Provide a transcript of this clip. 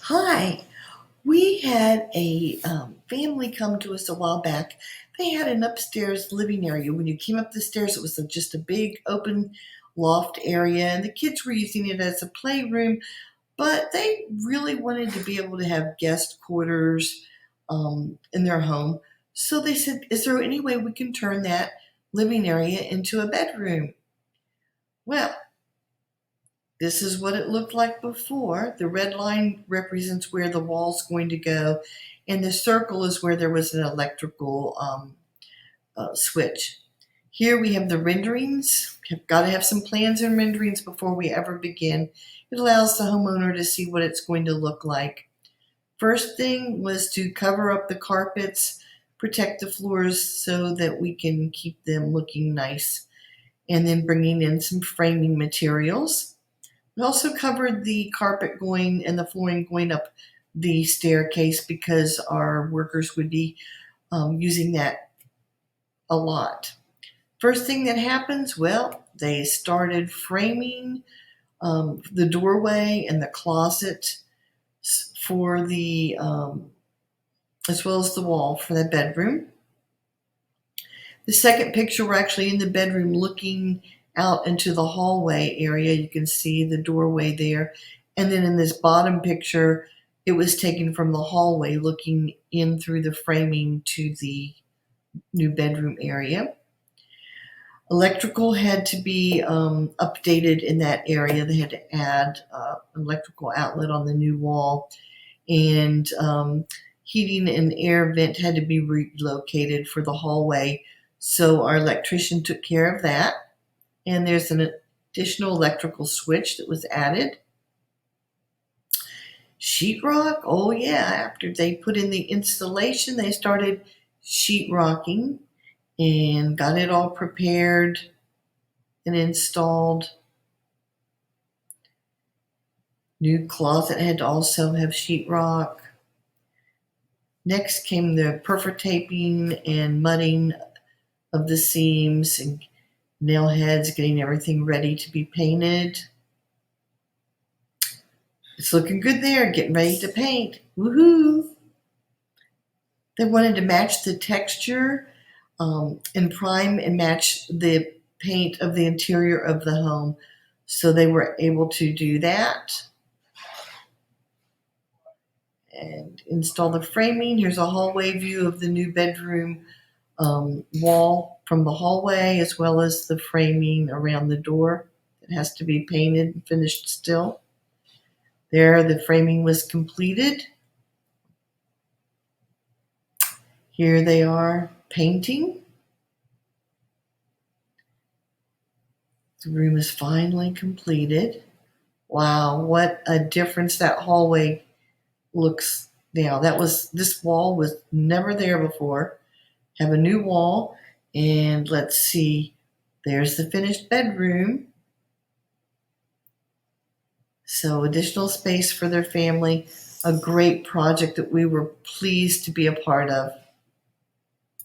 Hi, we had a family come to us a while back. They had an upstairs living area. When you came up the stairs, it was just a big open loft area, and the kids were using it as a playroom, but they really wanted to be able to have guest quarters in their home. So they said, is there any way we can turn that living area into a bedroom? Well, this is what it looked like before. The red line represents where the wall's going to go, and the circle is where there was an electrical switch. Here we have the renderings. Have got to have some plans and renderings before we ever begin. It allows the homeowner to see what it's going to look like. First thing was to cover up the carpets, protect the floors so that we can keep them looking nice, and then bringing in some framing materials. We also covered the carpet going and the flooring going up the staircase because our workers would be using that a lot. First thing that happens, well, they started framing the doorway and the closet for the, as well as the wall for the bedroom. The second picture, we're actually in the bedroom looking out into the hallway area. You can see the doorway there. And then in this bottom picture, it was taken from the hallway looking in through the framing to the new bedroom area. Electrical had to be updated in that area. They had to add an electrical outlet on the new wall, and heating and air vent had to be relocated for the hallway. So our electrician took care of that. And there's an additional electrical switch that was added. Sheetrock, oh yeah, after they put in the installation, they started sheetrocking and got it all prepared and installed. New closet had to also have sheetrock. Next came the perforating and mudding of the seams and nail heads, getting everything ready to be painted. It's looking good there, getting ready to paint. Woohoo! They wanted to match the texture and prime and match the paint of the interior of the home. So they were able to do that and install the framing. Here's a hallway view of the new bedroom wall from the hallway, as well as the framing around the door. It has to be painted and finished still. There, the framing was completed. Here they are painting. The room is finally completed. Wow, what a difference that hallway looks now. This wall was never there before. Have a new wall, and let's see, there's the finished bedroom. So additional space for their family, a great project that we were pleased to be a part of.